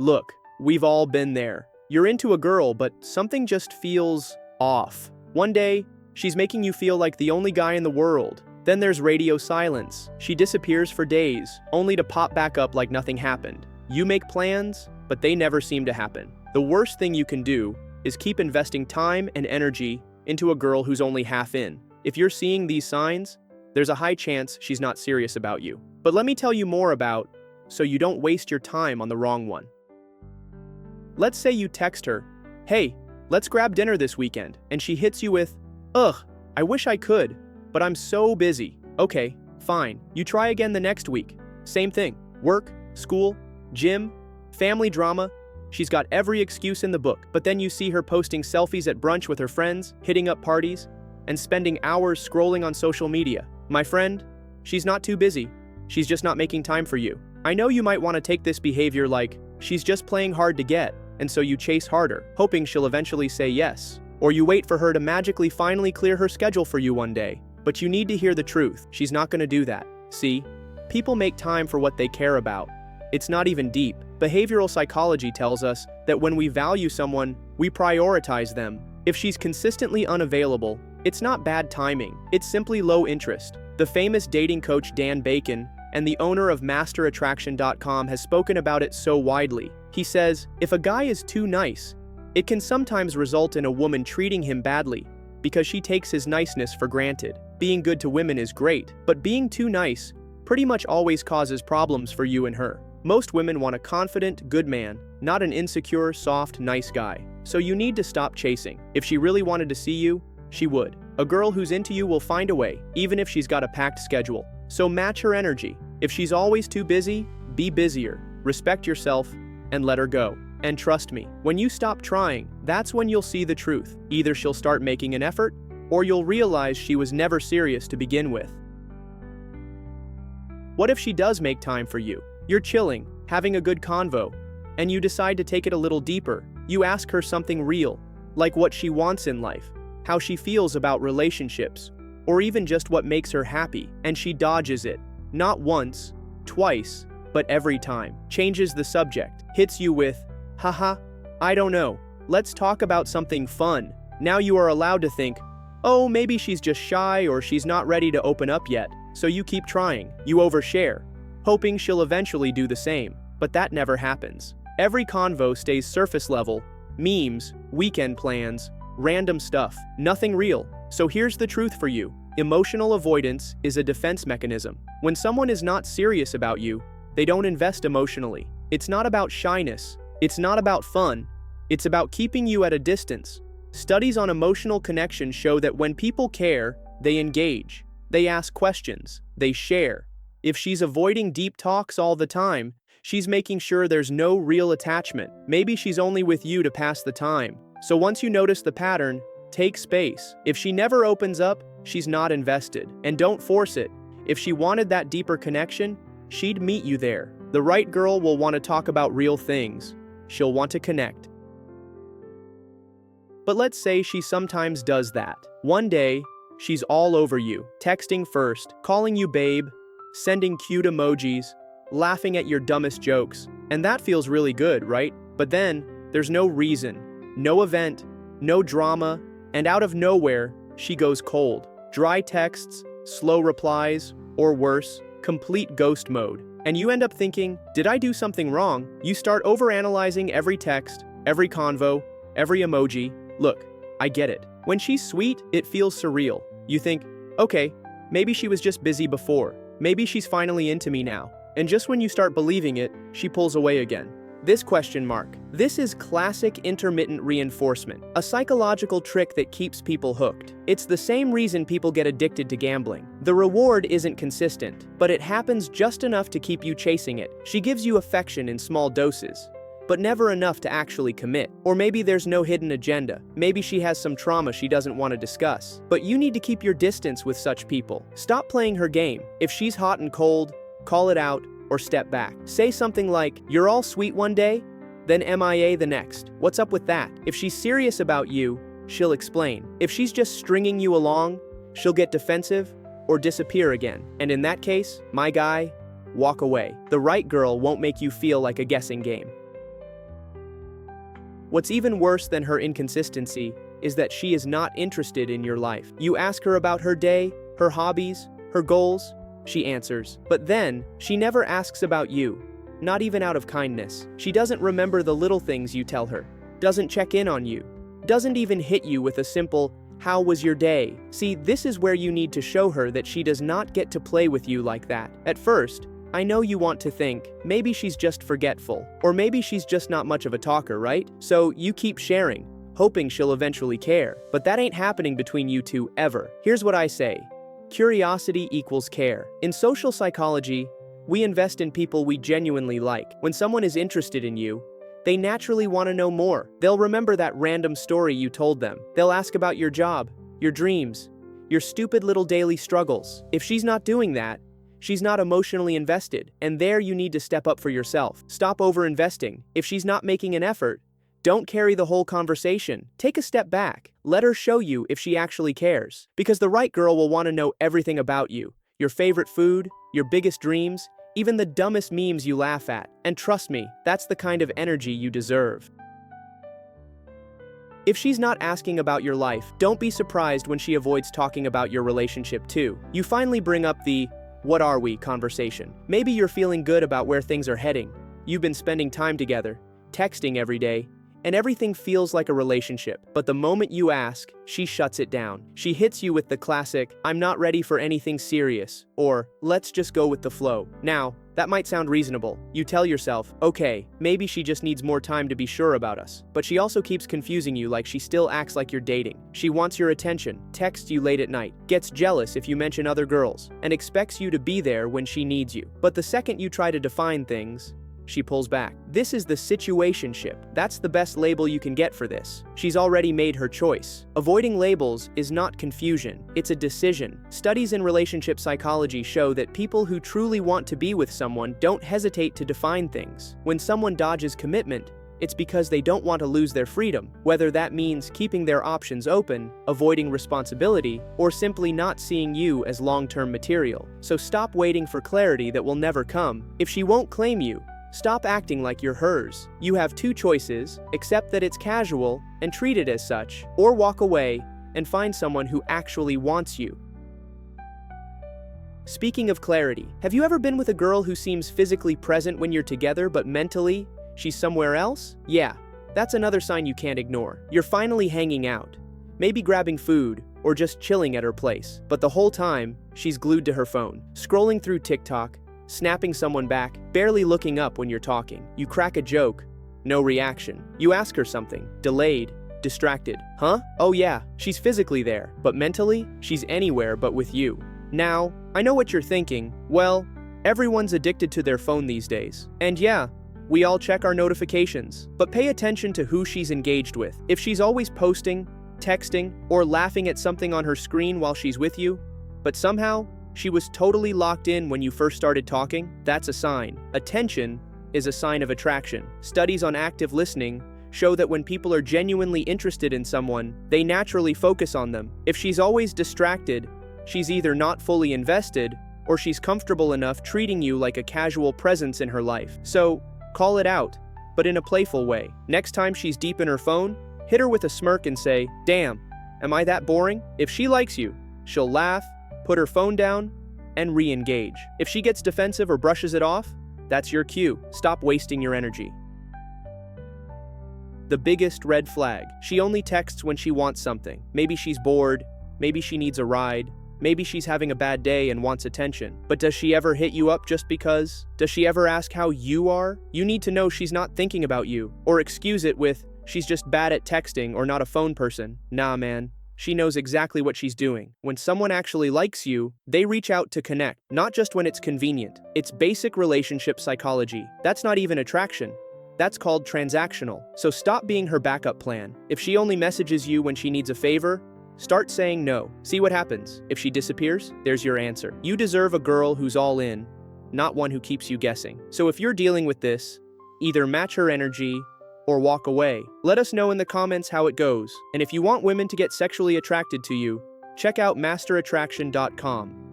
Look, we've all been there. You're into a girl, but something just feels off. One day, she's making you feel like the only guy in the world. Then there's radio silence. She disappears for days, only to pop back up like nothing happened. You make plans, but they never seem to happen. The worst thing you can do is keep investing time and energy into a girl who's only half in. If you're seeing these signs, there's a high chance she's not serious about you. But let me tell you more about, so you don't waste your time on the wrong one. Let's say you text her, "Hey, let's grab dinner this weekend," and she hits you with, "Ugh, I wish I could, but I'm so busy." Okay, fine. You try again the next week. Same thing. Work, school, gym, family drama. She's got every excuse in the book, but then you see her posting selfies at brunch with her friends, hitting up parties, and spending hours scrolling on social media. My friend, she's not too busy. She's just not making time for you. I know you might want to take this behavior like, she's just playing hard to get, and so you chase harder, hoping she'll eventually say yes. Or you wait for her to magically finally clear her schedule for you one day. But you need to hear the truth. She's not going to do that. See? People make time for what they care about. It's not even deep. Behavioral psychology tells us that when we value someone, we prioritize them. If she's consistently unavailable, it's not bad timing. It's simply low interest. The famous dating coach Dan Bacon and the owner of MasterAttraction.com has spoken about it so widely. He says, if a guy is too nice, it can sometimes result in a woman treating him badly because she takes his niceness for granted. Being good to women is great, but being too nice pretty much always causes problems for you and her. Most women want a confident, good man, not an insecure, soft, nice guy. So you need to stop chasing. If she really wanted to see you, she would. A girl who's into you will find a way, even if she's got a packed schedule. So match her energy. If she's always too busy, be busier. Respect yourself and let her go. And trust me, when you stop trying, that's when you'll see the truth. Either she'll start making an effort, or you'll realize she was never serious to begin with. What if she does make time for you? You're chilling, having a good convo, and you decide to take it a little deeper. You ask her something real, like what she wants in life, how she feels about relationships, or even just what makes her happy, and she dodges it. Not once, twice, but every time. Changes the subject, hits you with, "Haha, I don't know. Let's talk about something fun." Now you are allowed to think, oh, maybe she's just shy or she's not ready to open up yet. So you keep trying, you overshare, hoping she'll eventually do the same. But that never happens. Every convo stays surface level, memes, weekend plans, random stuff, nothing real. So here's the truth for you. Emotional avoidance is a defense mechanism. When someone is not serious about you, they don't invest emotionally. It's not about shyness. It's not about fun. It's about keeping you at a distance. Studies on emotional connection show that when people care, they engage. They ask questions. They share. If she's avoiding deep talks all the time, she's making sure there's no real attachment. Maybe she's only with you to pass the time. So once you notice the pattern, take space. If she never opens up, she's not invested. And don't force it. If she wanted that deeper connection, she'd meet you there. The right girl will want to talk about real things. She'll want to connect. But let's say she sometimes does that. One day, she's all over you, texting first, calling you babe, sending cute emojis, laughing at your dumbest jokes. And that feels really good, right? But then, there's no reason, no event, no drama, and out of nowhere, she goes cold. Dry texts, slow replies, or worse, complete ghost mode. And you end up thinking, did I do something wrong? You start overanalyzing every text, every convo, every emoji. Look, I get it. When she's sweet, it feels surreal. You think, okay, maybe she was just busy before. Maybe she's finally into me now. And just when you start believing it, she pulls away again. This ? This is classic intermittent reinforcement, a psychological trick that keeps people hooked. It's the same reason people get addicted to gambling. The reward isn't consistent, but it happens just enough to keep you chasing it. She gives you affection in small doses, but never enough to actually commit. Or maybe there's no hidden agenda. Maybe she has some trauma she doesn't want to discuss. But you need to keep your distance with such people. Stop playing her game. If she's hot and cold, call it out or step back. Say something like, "You're all sweet one day, then MIA the next." What's up with that? If she's serious about you, she'll explain. If she's just stringing you along, she'll get defensive or disappear again. And in that case, my guy, walk away. The right girl won't make you feel like a guessing game. What's even worse than her inconsistency is that she is not interested in your life. You ask her about her day, her hobbies, her goals, she answers. But then, she never asks about you, not even out of kindness. She doesn't remember the little things you tell her, doesn't check in on you, doesn't even hit you with a simple, "How was your day?" See, this is where you need to show her that she does not get to play with you like that. At first, I know you want to think, maybe she's just forgetful, or maybe she's just not much of a talker, right? So you keep sharing, hoping she'll eventually care. But that ain't happening between you two ever. Here's what I say. Curiosity equals care. In social psychology, we invest in people we genuinely like. When someone is interested in you, they naturally want to know more. They'll remember that random story you told them. They'll ask about your job, your dreams, your stupid little daily struggles. If she's not doing that, she's not emotionally invested, and there you need to step up for yourself. Stop over-investing. If she's not making an effort, don't carry the whole conversation. Take a step back. Let her show you if she actually cares. Because the right girl will want to know everything about you. Your favorite food, your biggest dreams, even the dumbest memes you laugh at. And trust me, that's the kind of energy you deserve. If she's not asking about your life, don't be surprised when she avoids talking about your relationship too. You finally bring up the "what are we" conversation. Maybe you're feeling good about where things are heading. You've been spending time together, texting every day, and everything feels like a relationship. But the moment you ask, she shuts it down. She hits you with the classic, "I'm not ready for anything serious," or "let's just go with the flow." Now, that might sound reasonable. You tell yourself, okay, maybe she just needs more time to be sure about us. But she also keeps confusing you, like she still acts like you're dating. She wants your attention, texts you late at night, gets jealous if you mention other girls, and expects you to be there when she needs you. But the second you try to define things, she pulls back. This is the situationship. That's the best label you can get for this. She's already made her choice. Avoiding labels is not confusion, it's a decision. Studies in relationship psychology show that people who truly want to be with someone don't hesitate to define things. When someone dodges commitment, it's because they don't want to lose their freedom, whether that means keeping their options open, avoiding responsibility, or simply not seeing you as long-term material. So stop waiting for clarity that will never come. If she won't claim you, stop acting like you're hers. You have two choices: accept that it's casual and treat it as such, or walk away and find someone who actually wants you. Speaking of clarity, have you ever been with a girl who seems physically present when you're together, but mentally, she's somewhere else? Yeah, that's another sign you can't ignore. You're finally hanging out, maybe grabbing food, or just chilling at her place. But the whole time, she's glued to her phone, scrolling through TikTok, snapping someone back, barely looking up when you're talking. You crack a joke, no reaction. You ask her something, delayed, distracted. Huh? Oh yeah, she's physically there, but mentally, she's anywhere but with you. Now, I know what you're thinking. Well, everyone's addicted to their phone these days. And yeah, we all check our notifications. But pay attention to who she's engaged with. If she's always posting, texting, or laughing at something on her screen while she's with you, but somehow, she was totally locked in when you first started talking, that's a sign. Attention is a sign of attraction. Studies on active listening show that when people are genuinely interested in someone, they naturally focus on them. If she's always distracted, she's either not fully invested, or she's comfortable enough treating you like a casual presence in her life. So, call it out, but in a playful way. Next time she's deep in her phone, hit her with a smirk and say, "Damn, am I that boring?" If she likes you, she'll laugh, put her phone down, and re-engage. If she gets defensive or brushes it off, that's your cue. Stop wasting your energy. The biggest red flag. She only texts when she wants something. Maybe she's bored, maybe she needs a ride, maybe she's having a bad day and wants attention. But does she ever hit you up just because? Does she ever ask how you are? You need to know she's not thinking about you, or excuse it with, "She's just bad at texting or not a phone person." Nah, man. She knows exactly what she's doing. When someone actually likes you, they reach out to connect, not just when it's convenient. It's basic relationship psychology. That's not even attraction. That's called transactional. So stop being her backup plan. If she only messages you when she needs a favor, start saying no. See what happens. If she disappears, there's your answer. You deserve a girl who's all in, not one who keeps you guessing. So if you're dealing with this, either match her energy or walk away. Let us know in the comments how it goes. And if you want women to get sexually attracted to you, check out masterattraction.com.